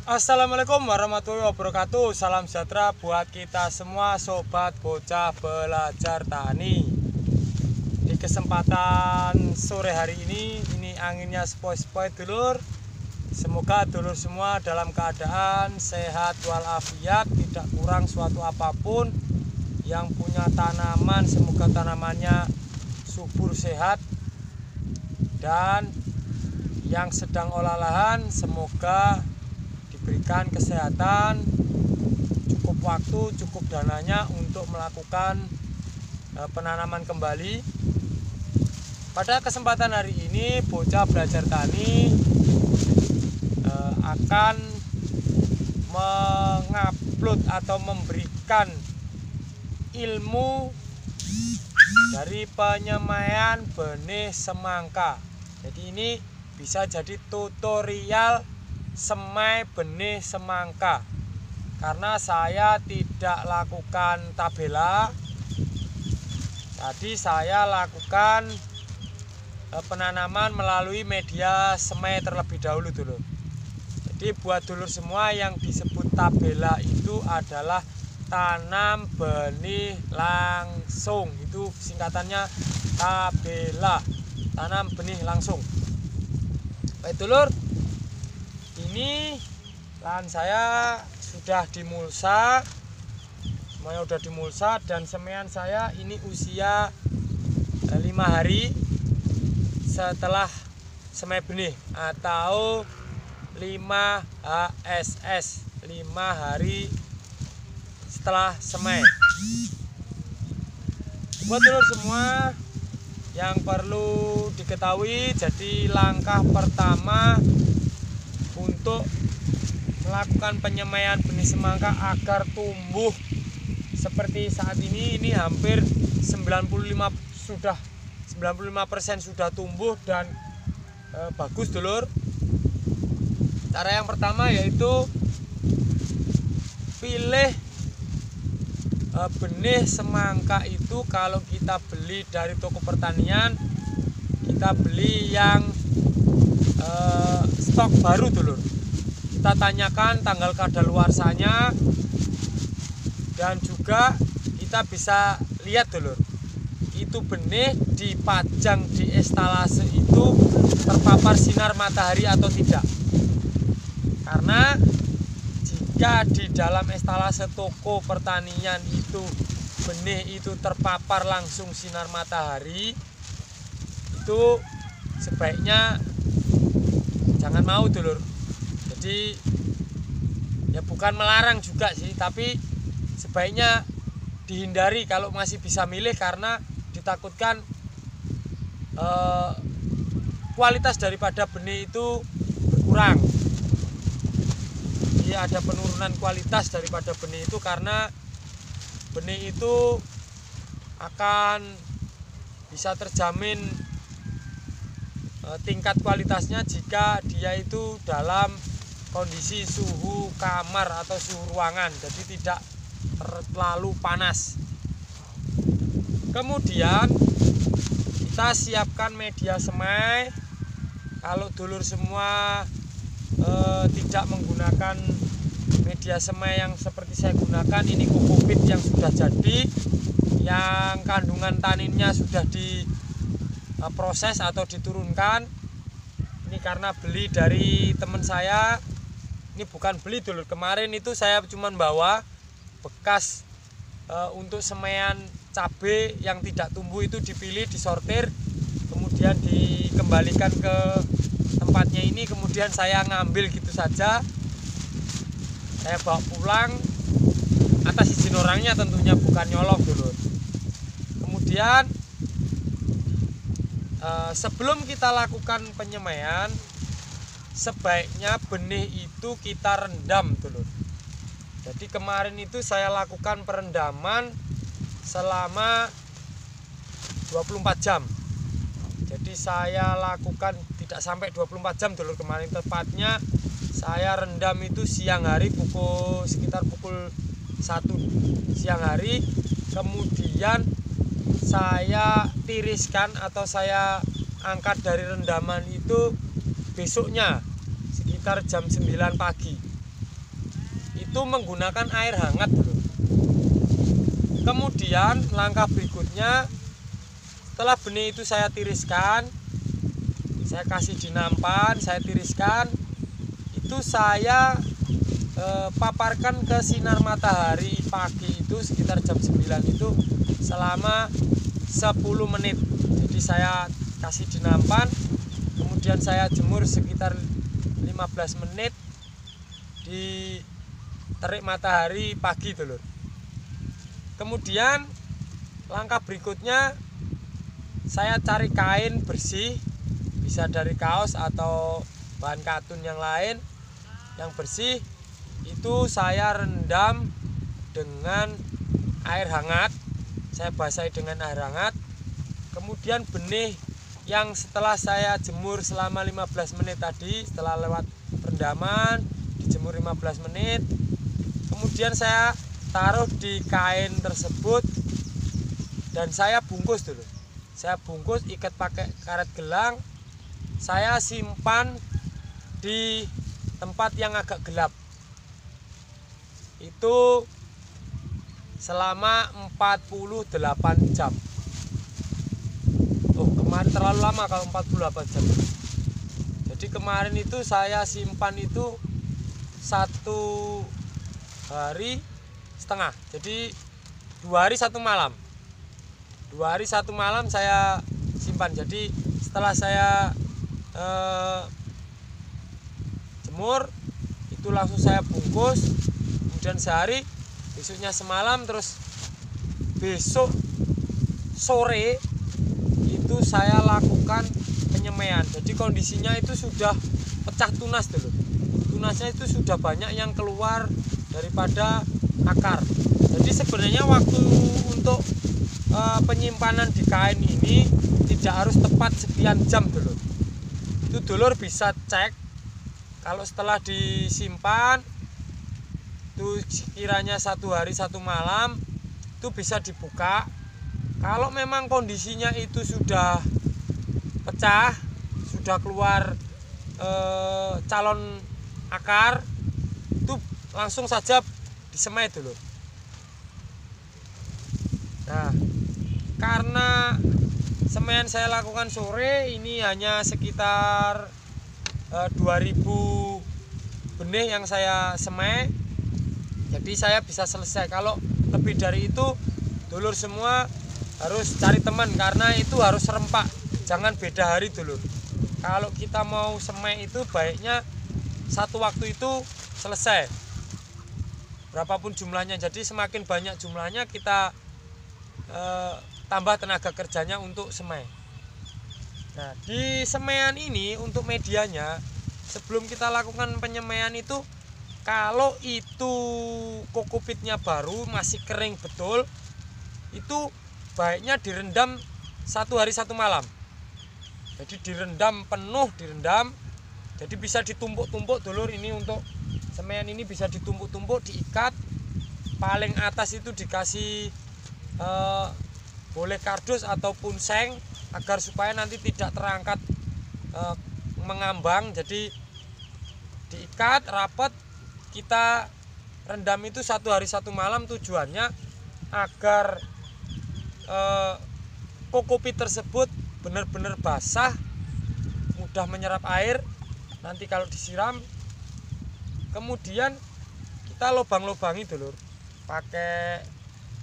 Assalamualaikum warahmatullahi wabarakatuh. Salam sejahtera buat kita semua sobat bocah belajar tani. Di kesempatan sore hari ini anginnya sepoi-sepoi dulur. Semoga dulur semua dalam keadaan sehat walafiat, tidak kurang suatu apapun. Yang punya tanaman semoga tanamannya subur sehat, dan yang sedang olah lahan semoga diberikan kesehatan, cukup waktu, cukup dananya untuk melakukan penanaman kembali. Pada kesempatan hari ini bocah belajar tani akan mengupload atau memberikan ilmu dari penyemaian benih semangka. Jadi ini bisa jadi tutorial semai benih semangka, karena saya tidak lakukan tabela. Jadi saya lakukan penanaman melalui media semai terlebih dahulu dulu. Jadi buat dulur semua, yang disebut tabela itu adalah tanam benih langsung. Itu singkatannya tabela, tanam benih langsung. Baik dulur, ini lahan saya sudah dimulsa, semuanya sudah dimulsa, dan semaian saya ini usia 5 hari setelah semai benih atau 5 HSS, 5 hari setelah semai. Buat dulur semua yang perlu diketahui, jadi langkah pertama untuk melakukan penyemaian benih semangka agar tumbuh seperti saat ini hampir 95% sudah tumbuh dan bagus dulur. Cara yang pertama yaitu pilih benih semangka itu. Kalau kita beli dari toko pertanian, kita beli yang stok baru dulur. Kita tanyakan tanggal kadaluarsanya, dan juga kita bisa lihat dulur, itu benih dipajang di estalase itu terpapar sinar matahari atau tidak. Karena jika di dalam estalase toko pertanian itu benih itu terpapar langsung sinar matahari, itu sebaiknya jangan mau dulur. Jadi ya bukan melarang juga sih, tapi sebaiknya dihindari kalau masih bisa milih, karena ditakutkan kualitas daripada benih itu berkurang. Jadi ada penurunan kualitas daripada benih itu, karena benih itu akan bisa terjamin tingkat kualitasnya jika dia itu dalam kondisi suhu kamar atau suhu ruangan, jadi tidak terlalu panas. Kemudian kita siapkan media semai. Kalau dulur semua tidak menggunakan media semai yang seperti saya gunakan, ini kokopit yang sudah jadi, yang kandungan taninnya sudah diproses atau diturunkan. Ini karena beli dari teman saya. Ini bukan beli dulur, kemarin itu saya cuma bawa bekas untuk semaian cabai yang tidak tumbuh, itu dipilih, disortir, kemudian dikembalikan ke tempatnya ini. Kemudian saya ngambil gitu saja, saya bawa pulang atas izin orangnya tentunya, bukan nyolong dulur. Kemudian sebelum kita lakukan penyemaian, sebaiknya benih itu kita rendam dulur. Jadi kemarin itu saya lakukan perendaman selama 24 jam. Jadi saya lakukan tidak sampai 24 jam dulur kemarin, tepatnya saya rendam itu siang hari sekitar pukul 1 siang hari. Kemudian saya tiriskan atau saya angkat dari rendaman itu besoknya sekitar jam 9 pagi. itu menggunakan air hangat dulu. Kemudian langkah berikutnya, setelah benih itu saya tiriskan, saya kasih di nampan, saya tiriskan, itu saya paparkan ke sinar matahari pagi itu sekitar jam 9 itu selama 10 menit. Jadi saya kasih di nampan, kemudian saya jemur sekitar 15 menit di terik matahari pagi dulur. Kemudian langkah berikutnya saya cari kain bersih, bisa dari kaos atau bahan katun yang lain yang bersih, itu saya rendam dengan air hangat, saya basahi dengan air hangat. Kemudian benih yang setelah saya jemur selama 15 menit tadi, setelah lewat rendaman dijemur 15 menit, kemudian saya taruh di kain tersebut dan saya bungkus dulu. Saya bungkus, ikat pakai karet gelang, saya simpan di tempat yang agak gelap. Itu selama 48 jam. Oh, kemarin terlalu lama kalau 48 jam. Jadi kemarin itu saya simpan itu 1 hari setengah. Jadi 2 hari 1 malam. 2 hari 1 malam saya simpan. Jadi setelah saya jemur itu langsung saya bungkus, kemudian sehari, besoknya semalam, terus besok sore itu saya lakukan penyemaian. Jadi kondisinya itu sudah pecah tunas dulu, tunasnya itu sudah banyak yang keluar daripada akar. Jadi sebenarnya waktu untuk penyimpanan di kain ini tidak harus tepat sekian jam dulu. Itu dulur bisa cek, kalau setelah disimpan itu sekiranya 1 hari 1 malam itu bisa dibuka. Kalau memang kondisinya itu sudah pecah, sudah keluar calon akar, itu langsung saja disemai dulu. Nah, karena semaian saya lakukan sore, ini hanya sekitar 2000 benih yang saya semai. Jadi saya bisa selesai. Kalau lebih dari itu, dulur semua harus cari teman, karena itu harus serempak, jangan beda hari dulur. Kalau kita mau semai itu baiknya satu waktu itu selesai, berapapun jumlahnya. Jadi semakin banyak jumlahnya kita tambah tenaga kerjanya untuk semai. Nah, di semaian ini untuk medianya, sebelum kita lakukan penyemaian itu, kalau itu kokopitnya baru masih kering betul, itu baiknya direndam 1 hari 1 malam. Jadi direndam penuh, direndam. Jadi bisa ditumpuk-tumpuk dulur. Ini untuk semaian ini bisa ditumpuk-tumpuk, diikat. Paling atas itu dikasih boleh kardus ataupun seng, agar supaya nanti tidak terangkat mengambang. Jadi diikat rapat, kita rendam itu 1 hari 1 malam. Tujuannya agar kokopit tersebut benar-benar basah, mudah menyerap air. Nanti kalau disiram, kemudian kita lubang-lubangi dulur, pakai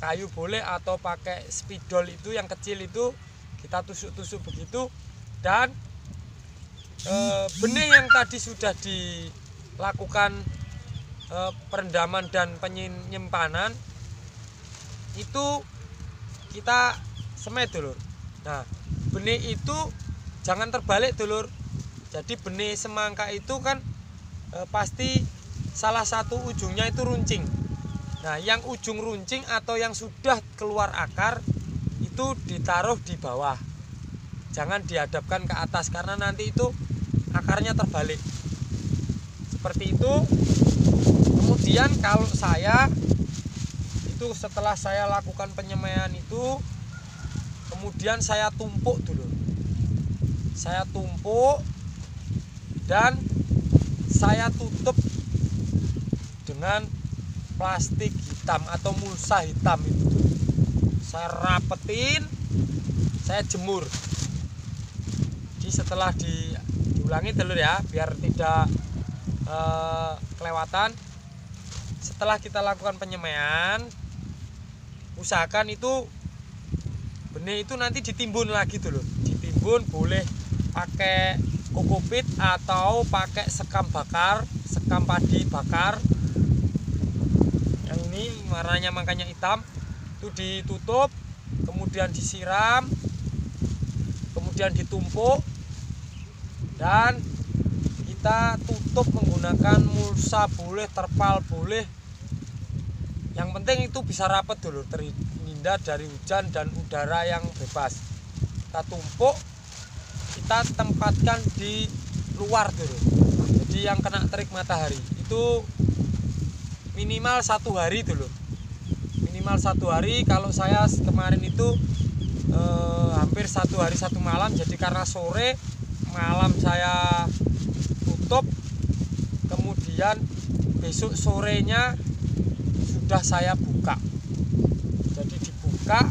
kayu boleh atau pakai spidol itu yang kecil itu, kita tusuk-tusuk begitu. Dan benih yang tadi sudah dilakukan perendaman dan penyimpanan itu kita semai dulur. Nah, benih itu jangan terbalik dulur. Jadi benih semangka itu kan pasti salah satu ujungnya itu runcing. Nah, yang ujung runcing atau yang sudah keluar akar itu ditaruh di bawah, jangan dihadapkan ke atas, karena nanti itu akarnya terbalik seperti itu. Kemudian kalau saya itu setelah saya lakukan penyemaian itu, kemudian saya tumpuk dulu, saya tumpuk dan saya tutup dengan plastik hitam atau mulsa hitam itu. Saya rapetin, saya jemur. Jadi setelah diulangi telur ya, biar tidak kelewatan. Setelah kita lakukan penyemaian, usahakan itu benih itu nanti ditimbun lagi dulu. Ditimbun boleh pakai kokopit atau pakai sekam bakar, sekam padi bakar. Yang ini warnanya makanya hitam. Itu ditutup, kemudian disiram, kemudian ditumpuk, dan kita tutup menggunakan mulsa boleh, terpal boleh. Yang penting itu bisa rapat dulu, terhindar dari hujan dan udara yang bebas. Kita tumpuk, kita tempatkan di luar dulu. Jadi yang kena terik matahari itu minimal 1 hari dulu. Minimal 1 hari. Kalau saya kemarin itu hampir 1 hari 1 malam. Jadi karena sore malam saya tutup, kemudian besok sorenya sudah saya buka. Jadi dibuka,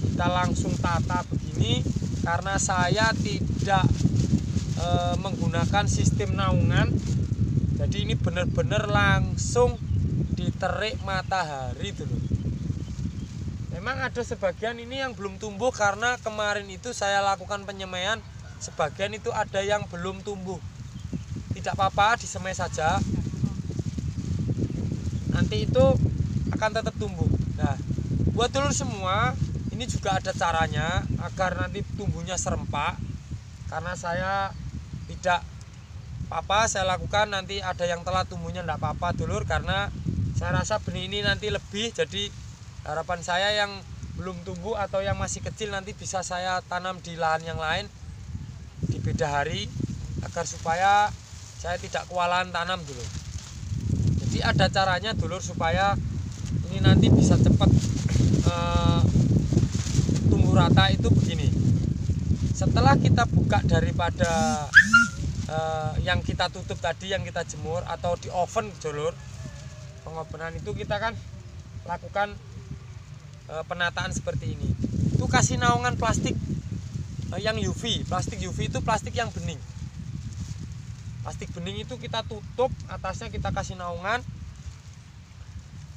kita langsung tata begini. Karena saya tidak menggunakan sistem naungan, jadi ini benar-benar langsung diterik matahari dulu. Memang ada sebagian ini yang belum tumbuh karena kemarin itu saya lakukan penyemaian, sebagian itu ada yang belum tumbuh. Tidak apa-apa, disemai saja. Nanti itu akan tetap tumbuh. Nah, buat telur semua, ini juga ada caranya agar nanti tumbuhnya serempak. Karena saya tidak apa-apa, saya lakukan nanti ada yang telat tumbuhnya tidak apa-apa dulur, karena saya rasa benih ini nanti lebih. Jadi harapan saya yang belum tumbuh atau yang masih kecil nanti bisa saya tanam di lahan yang lain di beda hari, agar supaya saya tidak kewalahan tanam dulu. Jadi ada caranya dulur supaya ini nanti bisa cepat tumbuh rata. Itu begini, setelah kita buka daripada yang kita tutup tadi, yang kita jemur atau di oven dulur, pengovenan itu kita kan lakukan penataan seperti ini. Itu kasih naungan plastik yang UV. Plastik UV itu plastik yang bening. Plastik bening itu kita tutup, atasnya kita kasih naungan.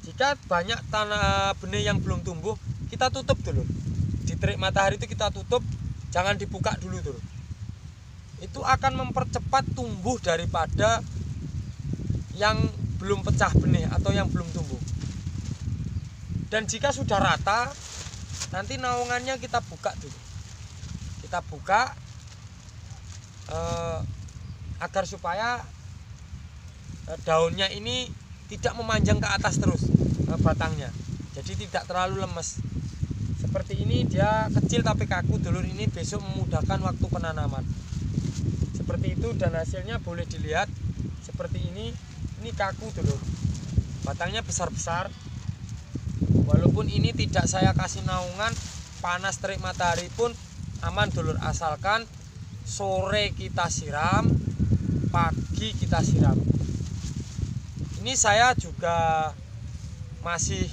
Jika banyak tanah benih yang belum tumbuh, kita tutup dulu. Di terik matahari itu kita tutup, jangan dibuka dulu dulu. Itu akan mempercepat tumbuh daripada yang belum pecah benih atau yang belum tumbuh. Dan jika sudah rata, nanti naungannya kita buka dulu. Kita buka agar supaya daunnya ini tidak memanjang ke atas terus batangnya. Jadi tidak terlalu lemes. Seperti ini dia kecil tapi kaku dulur, ini besok memudahkan waktu penanaman. Seperti itu, dan hasilnya boleh dilihat seperti ini kaku dulur. Batangnya besar-besar. Walaupun ini tidak saya kasih naungan, panas terik matahari pun aman dulur, asalkan sore kita siram, pagi kita siram. Ini saya juga masih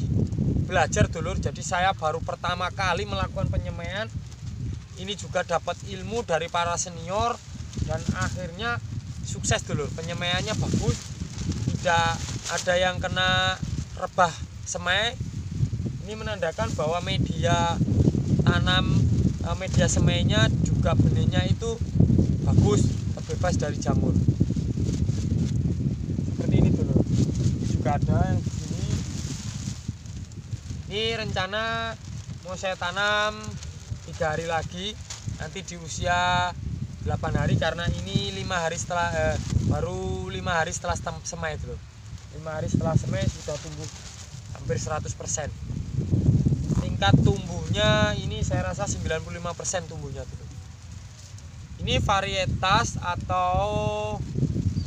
belajar dulur, jadi saya baru pertama kali melakukan penyemaian. Ini juga dapat ilmu dari para senior dan akhirnya sukses dulur. Penyemaiannya bagus, tidak ada yang kena rebah semai. Ini menandakan bahwa media tanam, media semainya juga benihnya itu bagus, terbebas dari jamur. Seperti ini dulur. Juga ada yang di sini. Ini rencana mau saya tanam 3 hari lagi, nanti di usia 8 hari, karena ini 5 hari setelah baru 5 hari setelah semai dulu. 5 hari setelah semai sudah tumbuh hampir 100%. Tingkat tumbuhnya ini saya rasa 95% tumbuhnya dulu. Ini varietas atau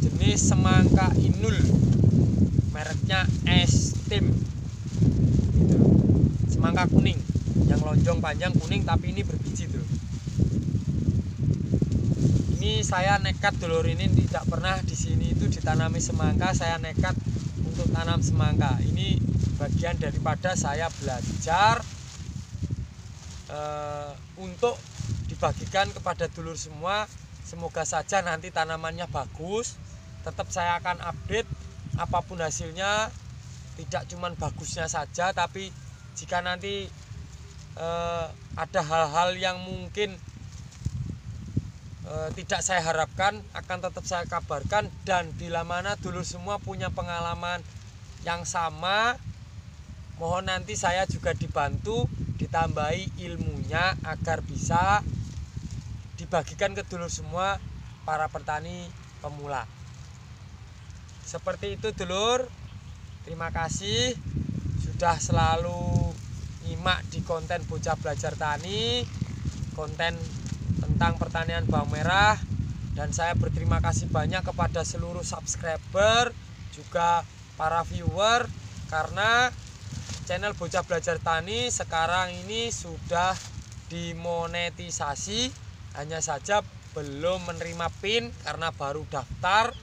jenis semangka inul, mereknya Estim. Semangka kuning yang lonjong panjang kuning, tapi ini berbiji dulu. Ini saya nekat dulur, ini tidak pernah di sini itu ditanami semangka. Saya nekat untuk tanam semangka. Ini bagian daripada saya belajar untuk dibagikan kepada dulur semua. Semoga saja nanti tanamannya bagus. Tetap saya akan update apapun hasilnya, tidak cuman bagusnya saja, tapi jika nanti ada hal-hal yang mungkin tidak saya harapkan, akan tetap saya kabarkan. Dan bila mana dulur semua punya pengalaman yang sama, mohon nanti saya juga dibantu, ditambahi ilmunya agar bisa dibagikan ke dulur semua para petani pemula. Seperti itu dulur. Terima kasih sudah selalu nyimak di konten Bocah Belajar Tani, konten tentang pertanian bawang merah. Dan saya berterima kasih banyak kepada seluruh subscriber, juga para viewer, karena channel Bocah Belajar Tani sekarang ini sudah dimonetisasi. Hanya saja belum menerima PIN karena baru daftar,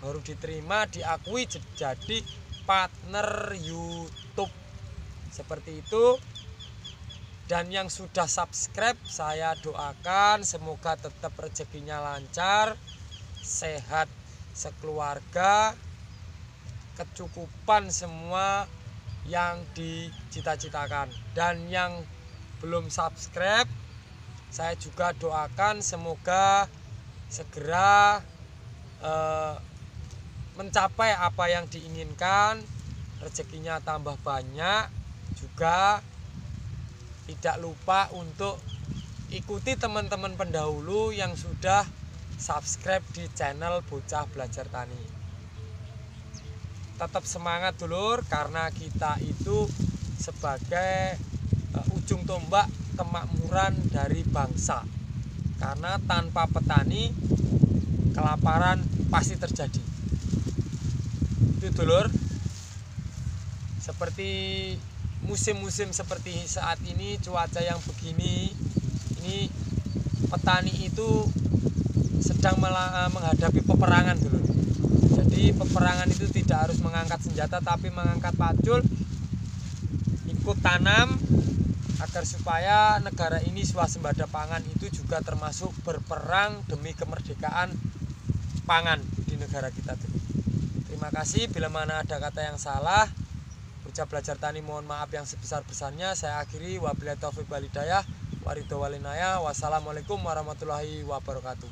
baru diterima, diakui jadi partner YouTube. Seperti itu. Dan yang sudah subscribe, saya doakan semoga tetap rezekinya lancar, sehat sekeluarga, kecukupan semua yang dicita-citakan. Dan yang belum subscribe, saya juga doakan semoga segera mencapai apa yang diinginkan, rezekinya tambah banyak. Juga tidak lupa untuk ikuti teman-teman pendahulu yang sudah subscribe di channel Bocah Belajar Tani. Tetap semangat dulur, karena kita itu sebagai ujung tombak kemakmuran dari bangsa. Karena tanpa petani, kelaparan pasti terjadi. Itu dulur. Seperti musim-musim seperti saat ini, cuaca yang begini, ini petani itu sedang menghadapi peperangan dulu. Jadi peperangan itu tidak harus mengangkat senjata, tapi mengangkat pacul, ikut tanam, agar supaya negara ini swasembada pangan. Itu juga termasuk berperang demi kemerdekaan pangan di negara kita dulu. Terima kasih. Bila mana ada kata yang salah, Bocah Belajar Tani mohon maaf yang sebesar-besarnya. Saya akhiri, wabillahi taufiq wal hidayah, waridho walinaya. Wassalamualaikum warahmatullahi wabarakatuh.